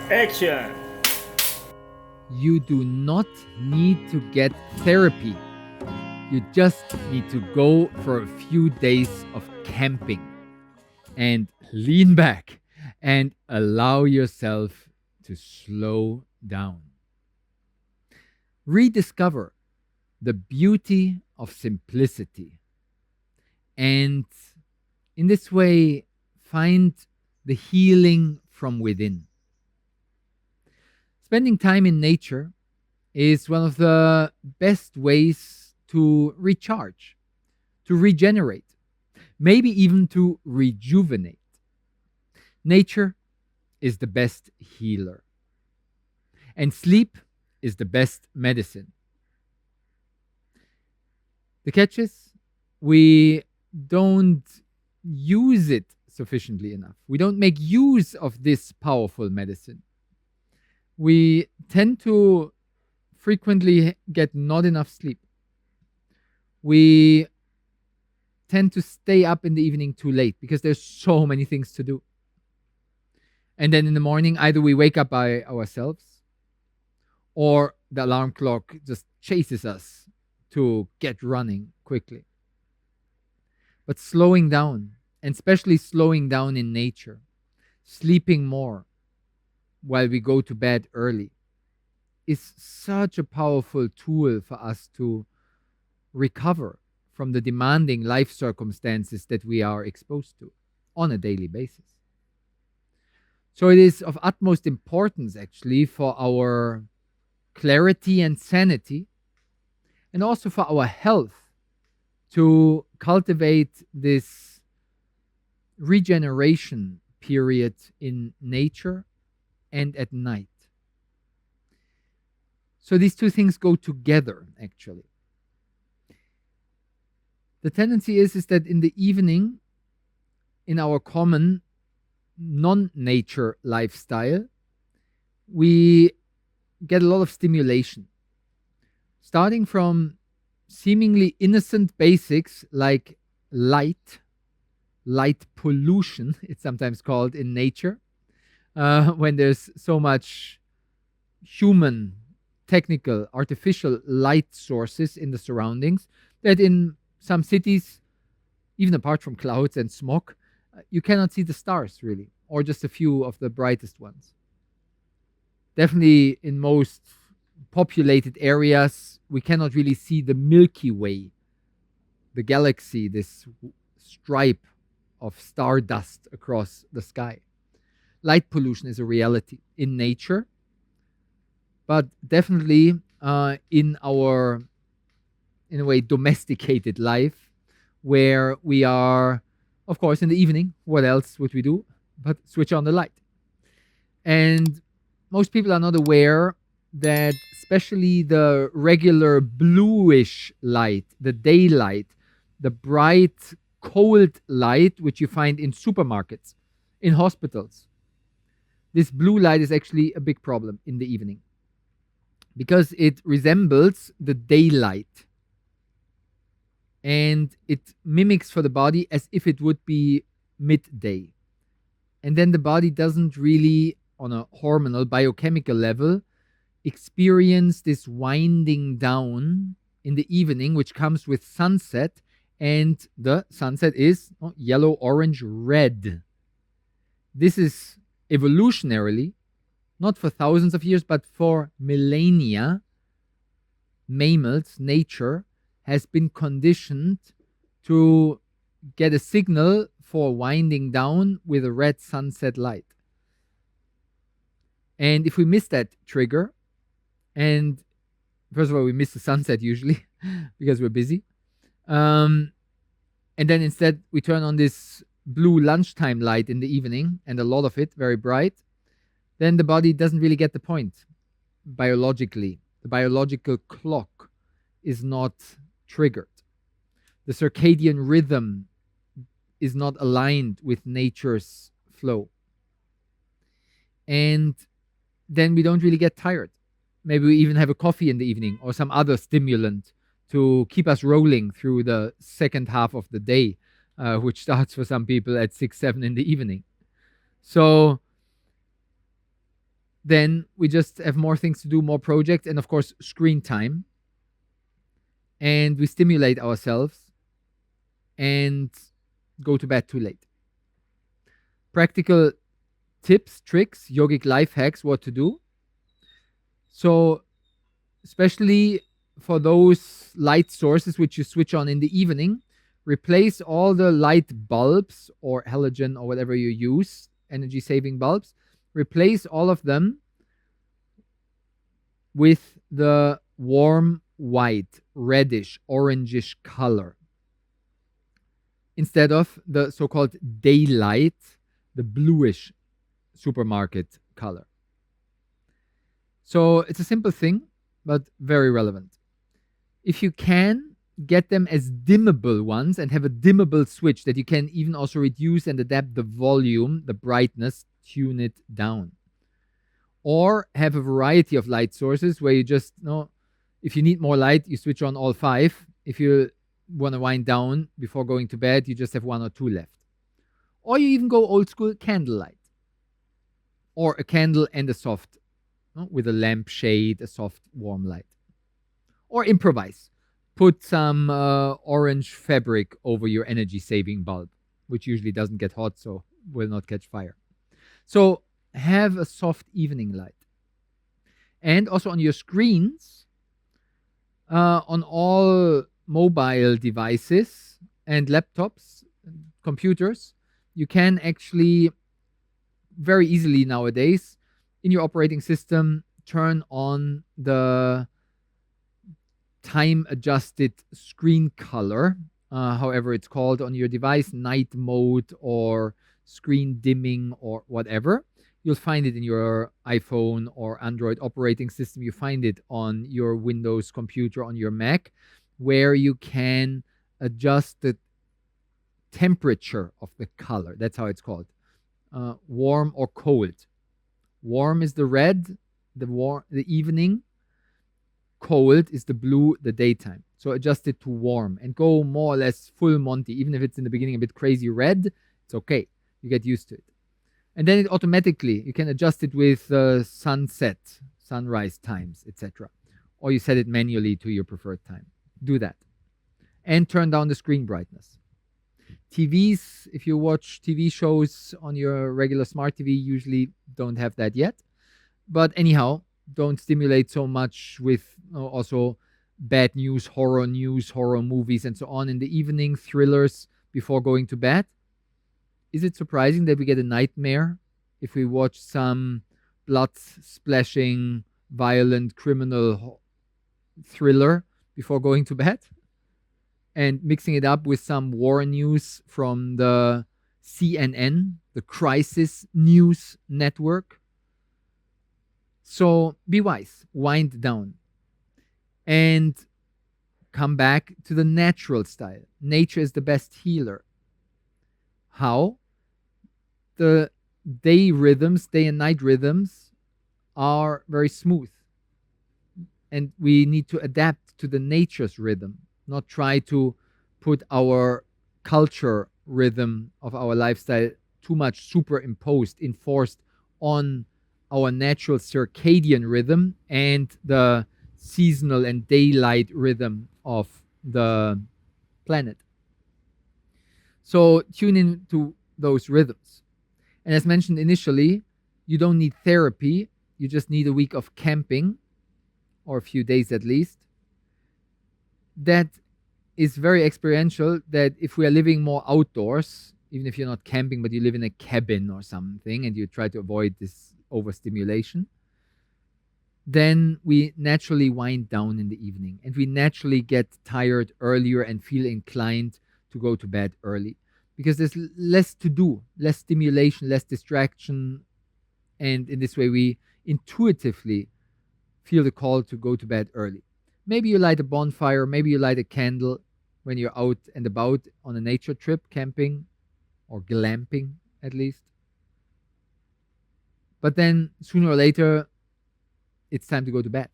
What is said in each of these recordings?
Action! You do not need to get therapy. You just need to go for a few days of camping and lean back and allow yourself to slow down. Rediscover the beauty of simplicity. And in this way, find the healing from within. Spending time in nature is one of the best ways to recharge, to regenerate, maybe even to rejuvenate. Nature is the best healer, and sleep is the best medicine. The catch is we don't use it sufficiently enough. We don't make use of this powerful medicine. We tend to frequently get not enough sleep. We tend to stay up in the evening too late because there's so many things to do. And then in the morning, either we wake up by ourselves or the alarm clock just chases us to get running quickly. But slowing down, and especially slowing down in nature, sleeping more while we go to bed early, is such a powerful tool for us to recover from the demanding life circumstances that we are exposed to on a daily basis. So it is of utmost importance, actually, for our clarity and sanity, and also for our health, to cultivate this regeneration period in nature and at night. So these two things go together, actually. The tendency is that in the evening, in our common non-nature lifestyle, we get a lot of stimulation, starting from seemingly innocent basics like light pollution, it's sometimes called in nature, when there's so much human, technical, artificial light sources in the surroundings that in some cities, even apart from clouds and smog, you cannot see the stars really, or just a few of the brightest ones. Definitely in most populated areas, we cannot really see the Milky Way, the galaxy, this stripe of stardust across the sky. Light pollution is a reality in nature, but definitely in our, in a way, domesticated life, where we are, of course, in the evening, what else would we do but switch on the light? And most people are not aware that especially the regular bluish light, the daylight, the bright, cold light, which you find in supermarkets, in hospitals, this blue light is actually a big problem in the evening because it resembles the daylight and it mimics for the body as if it would be midday. And then the body doesn't really, on a hormonal, biochemical level, experience this winding down in the evening, which comes with sunset. And the sunset is yellow, orange, red. This is evolutionarily, not for thousands of years, but for millennia, mammals, nature, has been conditioned to get a signal for winding down with a red sunset light. And if we miss that trigger, and first of all, we miss the sunset usually because we're busy. And then instead, we turn on this blue lunchtime light in the evening, and a lot of it, very bright. Then the body doesn't really get the point biologically. The biological clock is not triggered. The circadian rhythm is not aligned with nature's flow. And then we don't really get tired. Maybe we even have a coffee in the evening or some other stimulant to keep us rolling through the second half of the day, which starts for some people at 6, 7 in the evening. So then we just have more things to do, more projects, and of course, screen time. And we stimulate ourselves and go to bed too late. Practical tips, tricks, yogic life hacks, what to do. So, especially for those light sources which you switch on in the evening, replace all the light bulbs or halogen or whatever you use, energy saving bulbs, replace all of them with the warm white, reddish, orangish color instead of the so-called daylight, the bluish supermarket color. So it's a simple thing, but very relevant. If you can, get them as dimmable ones and have a dimmable switch that you can even also reduce and adapt the volume, the brightness, tune it down. Or have a variety of light sources where you just, if you need more light, you switch on all 5. If you want to wind down before going to bed, you just have 1 or 2 left. Or you even go old school candlelight. Or a candle and a soft, with a lamp shade, a soft warm light. Or improvise. Put some orange fabric over your energy saving bulb, which usually doesn't get hot, so will not catch fire. So have a soft evening light. And also on your screens, on all mobile devices and laptops, computers, you can actually very easily nowadays in your operating system turn on the time adjusted screen color, however it's called on your device, night mode or screen dimming or whatever. You'll find it in your iPhone or Android operating system. You find it on your Windows computer, on your Mac, where you can adjust the temperature of the color. That's how it's called. Warm or cold. Warm is the red, the evening. Cold is the blue, the daytime. So adjust it to warm and go more or less full Monty. Even if it's in the beginning a bit crazy red, it's okay. You get used to it. And then it automatically, you can adjust it with sunset, sunrise times, etc. Or you set it manually to your preferred time. Do that. And turn down the screen brightness. TVs, if you watch TV shows on your regular smart TV, usually don't have that yet. But anyhow, don't stimulate so much with also bad news, horror movies, and so on in the evening, thrillers before going to bed. Is it surprising that we get a nightmare if we watch some blood splashing, violent, criminal thriller before going to bed? And mixing it up with some war news from the CNN, the Crisis News Network. So be wise, wind down, and come back to the natural style. Nature is the best healer. How? The day and night rhythms are very smooth. And we need to adapt to the nature's rhythm, not try to put our culture rhythm of our lifestyle too much superimposed, enforced on our natural circadian rhythm and the seasonal and daylight rhythm of the planet. So tune into those rhythms. And as mentioned initially, you don't need therapy. You just need a week of camping, or a few days at least. That is very experiential, that if we are living more outdoors, even if you're not camping, but you live in a cabin or something and you try to avoid this overstimulation, then we naturally wind down in the evening and we naturally get tired earlier and feel inclined to go to bed early because there's less to do, less stimulation, less distraction. And in this way, we intuitively feel the call to go to bed early. Maybe you light a bonfire, maybe you light a candle when you're out and about on a nature trip, camping or glamping at least. But then sooner or later, it's time to go to bed.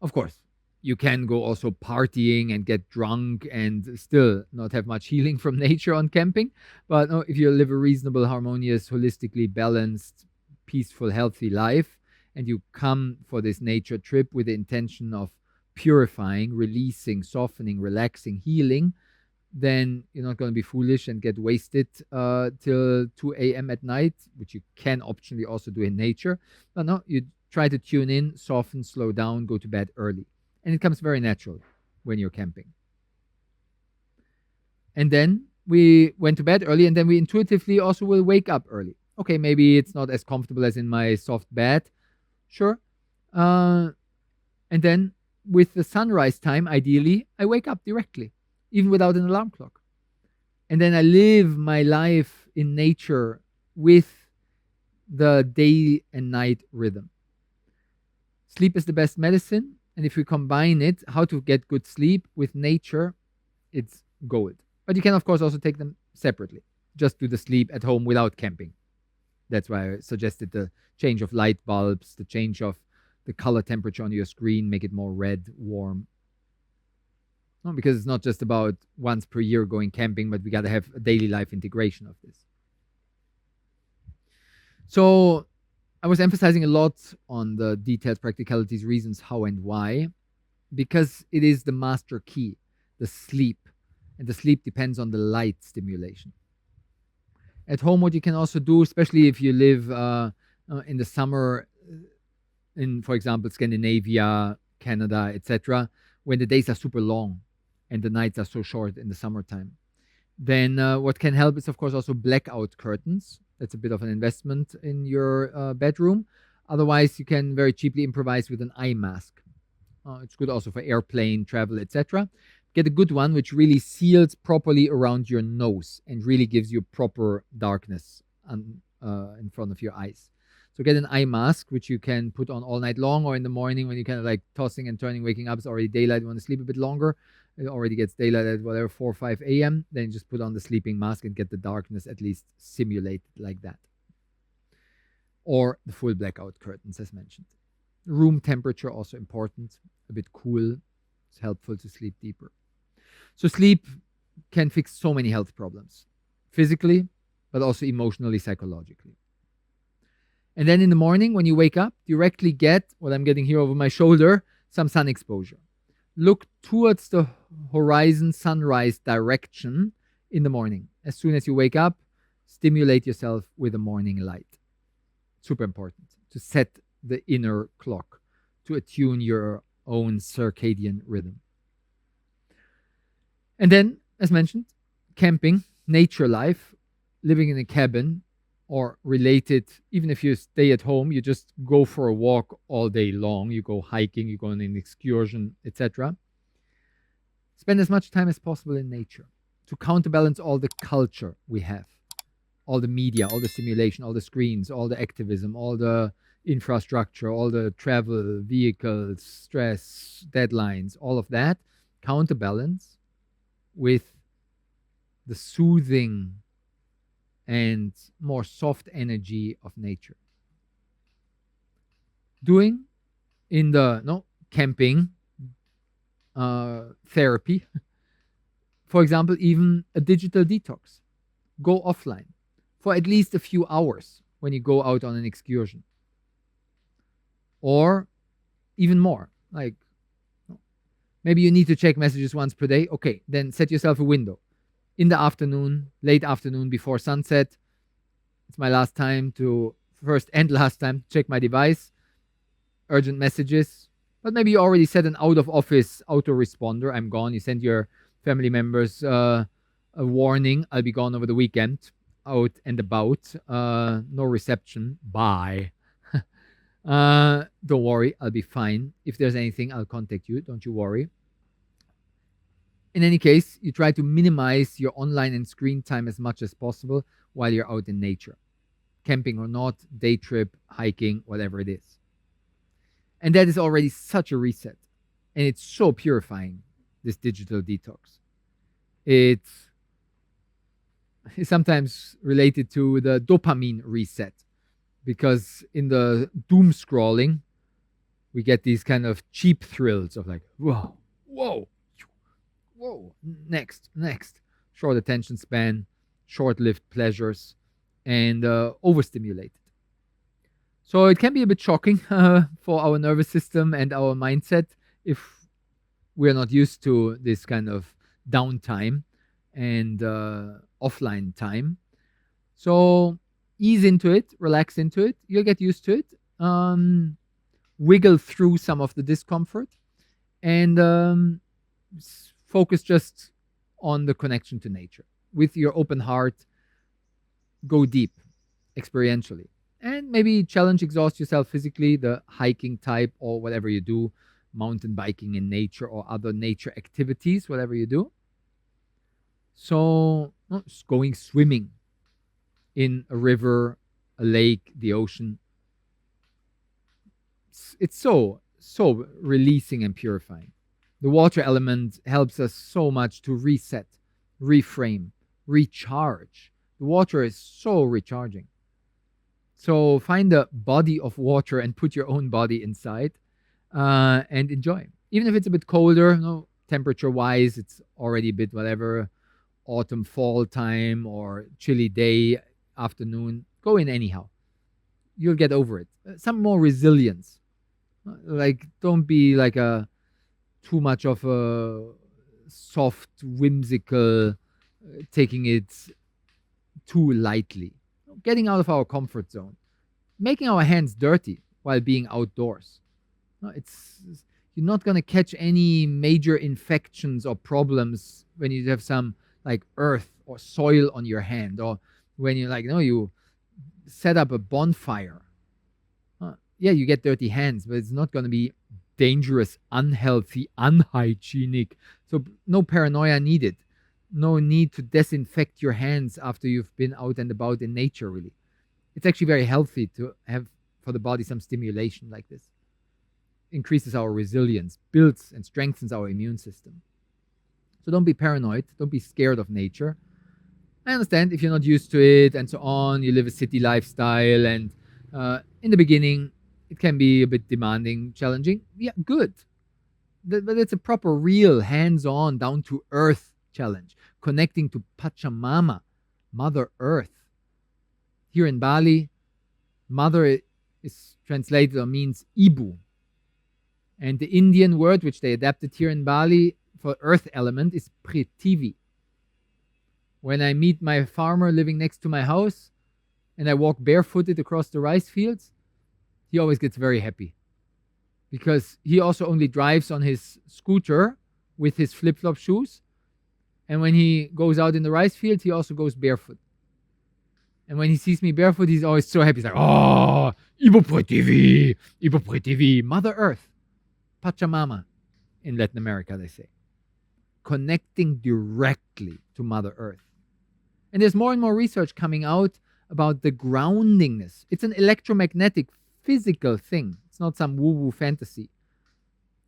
Of course, You can go also partying and get drunk and still not have much healing from nature on camping. But if you live a reasonable, harmonious, holistically balanced, peaceful, healthy life, and you come for this nature trip with the intention of purifying, releasing, softening, relaxing, healing, then you're not going to be foolish and get wasted till 2 a.m. at night, which you can optionally also do in nature. But no, you try to tune in, soften, slow down, go to bed early. And it comes very natural when you're camping. And then we went to bed early, and then we intuitively also will wake up early. Okay, maybe it's not as comfortable as in my soft bed. Sure. And then with the sunrise time, ideally, I wake up directly, even without an alarm clock. And then I live my life in nature with the day and night rhythm. Sleep is the best medicine. And if we combine it, how to get good sleep with nature, it's gold. But you can, of course, also take them separately. Just do the sleep at home without camping. That's why I suggested the change of light bulbs, the change of the color temperature on your screen, make it more red, warm. No, because it's not just about once per year going camping, but we got to have a daily life integration of this. So I was emphasizing a lot on the details, practicalities, reasons, how and why, because it is the master key, the sleep. And the sleep depends on the light stimulation. At home, what you can also do, especially if you live in the summer, in, for example, Scandinavia, Canada, etc., when the days are super long and the nights are so short in the summertime, then what can help is, of course, also blackout curtains. That's a bit of an investment in your bedroom. Otherwise, you can very cheaply improvise with an eye mask. It's good also for airplane travel, etc. Get a good one which really seals properly around your nose and really gives you proper darkness in front of your eyes. So get an eye mask which you can put on all night long, or in the morning when you kind of like tossing and turning, waking up, it's already daylight, you want to sleep a bit longer. It already gets daylight at whatever 4 or 5 a.m. Then you just put on the sleeping mask and get the darkness at least simulated like that. Or the full blackout curtains as mentioned. Room temperature also important, a bit cool. It's helpful to sleep deeper. So sleep can fix so many health problems, physically, but also emotionally, psychologically. And then in the morning, when you wake up, directly get what I'm getting here over my shoulder, some sun exposure. Look towards the horizon sunrise direction in the morning. As soon as you wake up, stimulate yourself with the morning light. Super important to set the inner clock, to attune your own circadian rhythm. And then, as mentioned, camping, nature life, living in a cabin, or related, even if you stay at home, you just go for a walk all day long, you go hiking, you go on an excursion, etc. Spend as much time as possible in nature to counterbalance all the culture we have, all the media, all the stimulation, all the screens, all the activism, all the infrastructure, all the travel, vehicles, stress, deadlines, all of that. Counterbalance with the soothing and more soft energy of nature. Doing in the camping therapy, for example, even a digital detox. Go offline for at least a few hours when you go out on an excursion. Or even more, like maybe you need to check messages once per day. Okay, then set yourself a window. In the afternoon, late afternoon before sunset, it's my last time to, first and last time, to check my device, urgent messages. But maybe you already set an out of office autoresponder. I'm gone. You send your family members a warning. I'll be gone over the weekend, out and about. No reception. Bye. Don't worry. I'll be fine. If there's anything, I'll contact you. Don't you worry. In any case, you try to minimize your online and screen time as much as possible while you're out in nature. Camping or not, day trip, hiking, whatever it is. And that is already such a reset. And it's so purifying, this digital detox. It's sometimes related to the dopamine reset, because in the doom scrolling, We get these kind of cheap thrills of like, whoa, whoa, whoa, next, next. Short attention span, short lived pleasures, and overstimulated. So it can be a bit shocking for our nervous system and our mindset if we're not used to this kind of downtime and offline time. So ease into it, relax into it. You'll get used to it. Wiggle through some of the discomfort and focus just on the connection to nature. With your open heart, go deep experientially. And maybe challenge, exhaust yourself physically, the hiking type or whatever you do, mountain biking in nature or other nature activities, whatever you do. So, going swimming in a river, a lake, the ocean. It's so releasing and purifying. The water element helps us so much to reset, reframe, recharge. The water is so recharging. So find a body of water and put your own body inside and enjoy. Even if it's a bit colder, temperature wise, it's already a bit whatever, autumn, fall time or chilly day, afternoon, go in anyhow. You'll get over it. Some more resilience. Like, don't be like a too much of a soft, whimsical, taking it too lightly. Getting out of our comfort zone, making our hands dirty while being outdoors. It's you're not gonna catch any major infections or problems when you have some like earth or soil on your hand, or when you you set up a bonfire. Yeah, you get dirty hands, but it's not gonna be dangerous, unhealthy, unhygienic. So no paranoia needed. No need to disinfect your hands after you've been out and about in nature, really. It's actually very healthy to have for the body some stimulation like this. Increases our resilience, builds and strengthens our immune system. So don't be paranoid, don't be scared of nature. I understand if you're not used to it and so on, you live a city lifestyle, and in the beginning, it can be a bit demanding, challenging. Yeah, good. But it's a proper, real, hands on, down to earth challenge, connecting to Pachamama, Mother Earth. Here in Bali, Mother is translated or means Ibu. And the Indian word, which they adapted here in Bali for earth element, is Prithvi. When I meet my farmer living next to my house and I walk barefooted across the rice fields, he always gets very happy because he also only drives on his scooter with his flip-flop shoes. And when he goes out in the rice field, he also goes barefoot. And when he sees me barefoot, he's always so happy. He's like, oh, Ibu Prithvi, Mother Earth, Pachamama in Latin America, they say. Connecting directly to Mother Earth. And there's more and more research coming out about the groundingness. It's an electromagnetic, physical thing. It's not some woo-woo fantasy.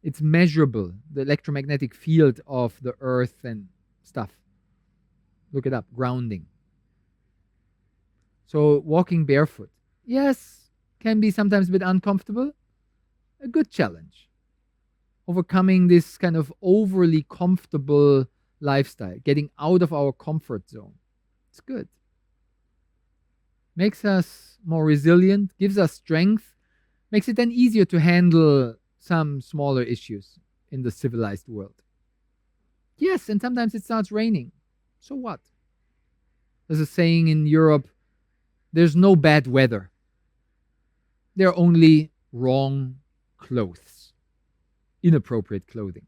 It's measurable, the electromagnetic field of the earth and stuff. Look it up, grounding. So walking barefoot, yes, can be sometimes a bit uncomfortable. A good challenge. Overcoming this kind of overly comfortable lifestyle, getting out of our comfort zone. It's good. Makes us more resilient, gives us strength, makes it then easier to handle some smaller issues in the civilized world. Yes, and sometimes it starts raining. So what? There's a saying in Europe, there's no bad weather. There are only wrong clothes, inappropriate clothing.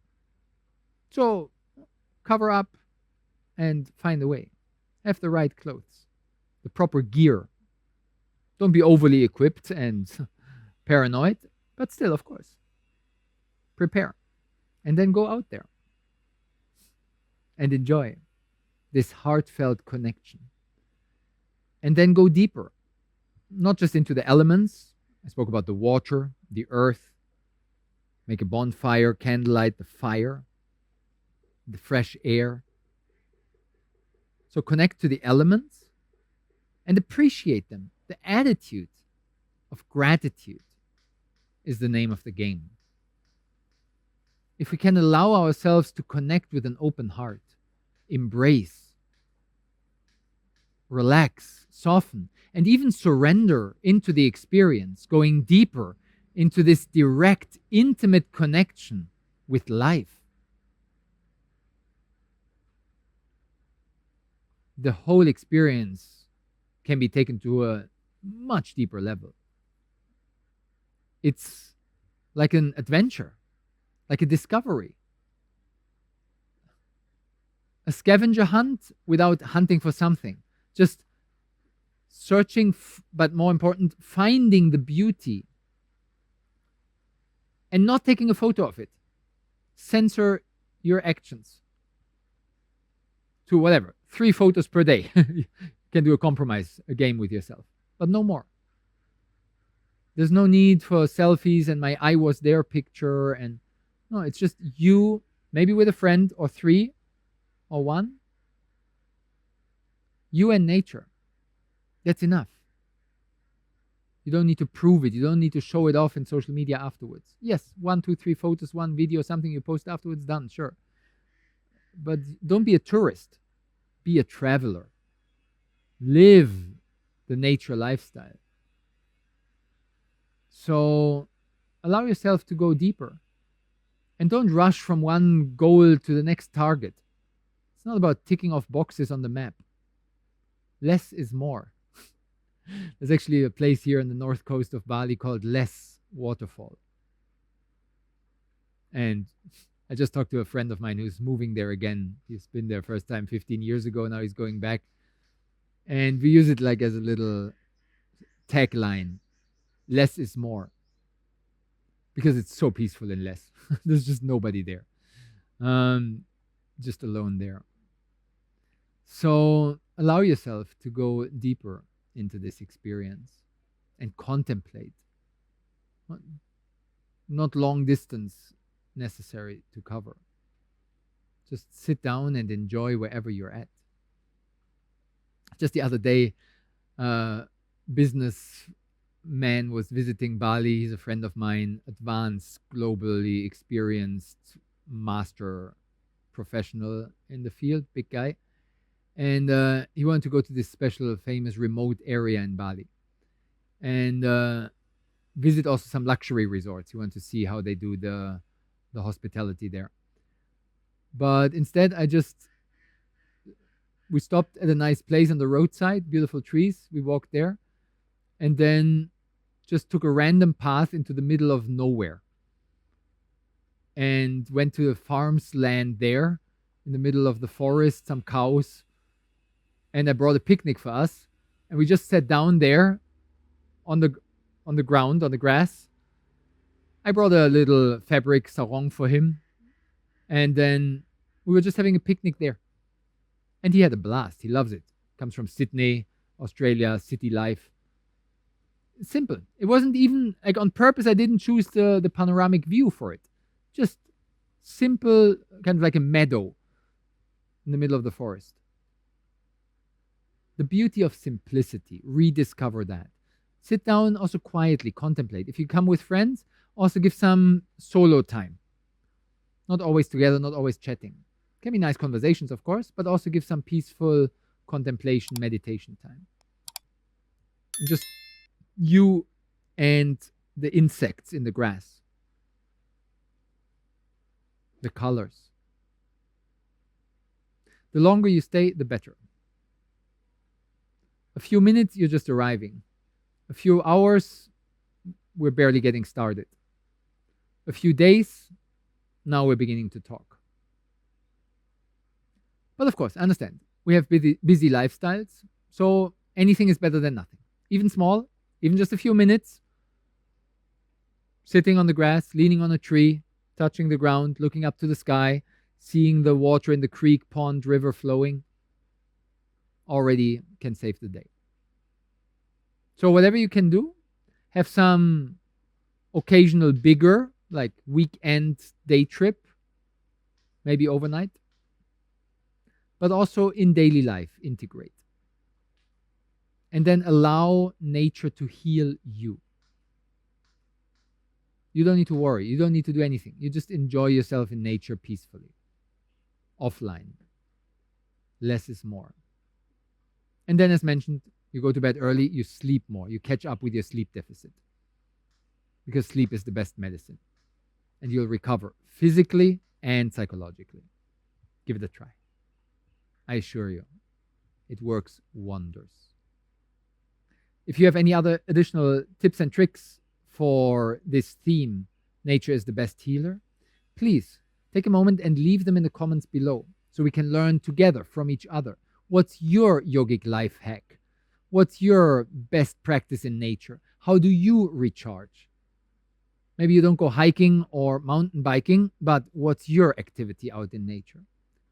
So cover up and find a way. Have the right clothes, the proper gear. Don't be overly equipped and paranoid, but still, of course, prepare and then go out there and enjoy this heartfelt connection. And then go deeper, not just into the elements. I spoke about the water, the earth, make a bonfire, candlelight, the fire, the fresh air. So connect to the elements and appreciate them, the attitude of gratitude is the name of the game. If we can allow ourselves to connect with an open heart, embrace, relax, soften, and even surrender into the experience, going deeper into this direct, intimate connection with life, the whole experience can be taken to a much deeper level. It's like an adventure, like a discovery, a scavenger hunt without hunting for something, just searching, but more important, finding the beauty and not taking a photo of it. Censor your actions to whatever, 3 photos per day. You can do a compromise, a game with yourself, but no more. There's no need for selfies and my I was there picture. And no, it's just you, maybe with a friend or 3 or 1. You and nature. That's enough. You don't need to prove it. You don't need to show it off in social media afterwards. Yes, 1, 2, 3 photos, 1 video, something you post afterwards, done, sure. But don't be a tourist. Be a traveler. Live the nature lifestyle. So allow yourself to go deeper. And don't rush from one goal to the next target. It's not about ticking off boxes on the map. Less is more. There's actually a place here on the north coast of Bali called Less Waterfall. And I just talked to a friend of mine who's moving there again. He's been there first time 15 years ago. Now he's going back. And we use it like as a little tagline. Less is more. Because it's so peaceful in Less. There's just nobody there. Just alone there. So allow yourself to go deeper into this experience and contemplate. Not long distance necessary to cover. Just sit down and enjoy wherever you're at. Just the other day, business man was visiting Bali. He's a friend of mine, advanced, globally experienced, master professional in the field, big guy. And he wanted to go to this special, famous, remote area in Bali and visit also some luxury resorts. He wanted to see how they do the hospitality there. But instead, we stopped at a nice place on the roadside, beautiful trees. We walked there and then just took a random path into the middle of nowhere and went to a farm's land there in the middle of the forest, some cows. And I brought a picnic for us, and we just sat down there on the ground, on the grass. I brought a little fabric sarong for him, and then we were just having a picnic there. And he had a blast. He loves it. Comes from Sydney, Australia, city life. Simple. It wasn't even like on purpose. I didn't choose the panoramic view for it. Just simple, kind of like a meadow in the middle of the forest. The beauty of simplicity, rediscover that. Sit down, also quietly contemplate. If you come with friends, also give some solo time. Not always together, not always chatting. Can be nice conversations, of course, but also give some peaceful contemplation, meditation time. Just you and the insects in the grass. The colors. The longer you stay, the better. A few minutes, you're just arriving. A few hours, we're barely getting started. A few days, now we're beginning to talk. But of course, I understand. We have busy lifestyles, so anything is better than nothing. Even small, even just a few minutes, sitting on the grass, leaning on a tree, touching the ground, looking up to the sky, seeing the water in the creek, pond, river flowing, already can save the day. So whatever you can do, have some occasional bigger, like weekend day trip, maybe overnight, but also in daily life, integrate. And then allow nature to heal you. You don't need to worry. You don't need to do anything. You just enjoy yourself in nature peacefully, offline. Less is more. And then, as mentioned, you go to bed early, you sleep more, you catch up with your sleep deficit because sleep is the best medicine. And you'll recover physically and psychologically. Give it a try. I assure you, it works wonders. If you have any other additional tips and tricks for this theme, nature is the best healer, please take a moment and leave them in the comments below so we can learn together from each other. What's your yogic life hack? What's your best practice in nature? How do you recharge? Maybe you don't go hiking or mountain biking, but what's your activity out in nature?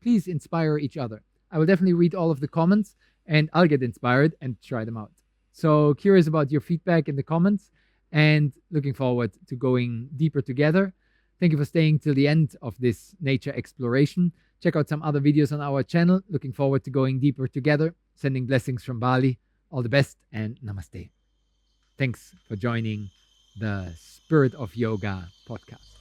Please inspire each other. I will definitely read all of the comments and I'll get inspired and try them out. So curious about your feedback in the comments and looking forward to going deeper together. Thank you for staying till the end of this nature exploration. Check out some other videos on our channel. Looking forward to going deeper together. Sending blessings from Bali. All the best and namaste. Thanks for joining the Spirit of Yoga podcast.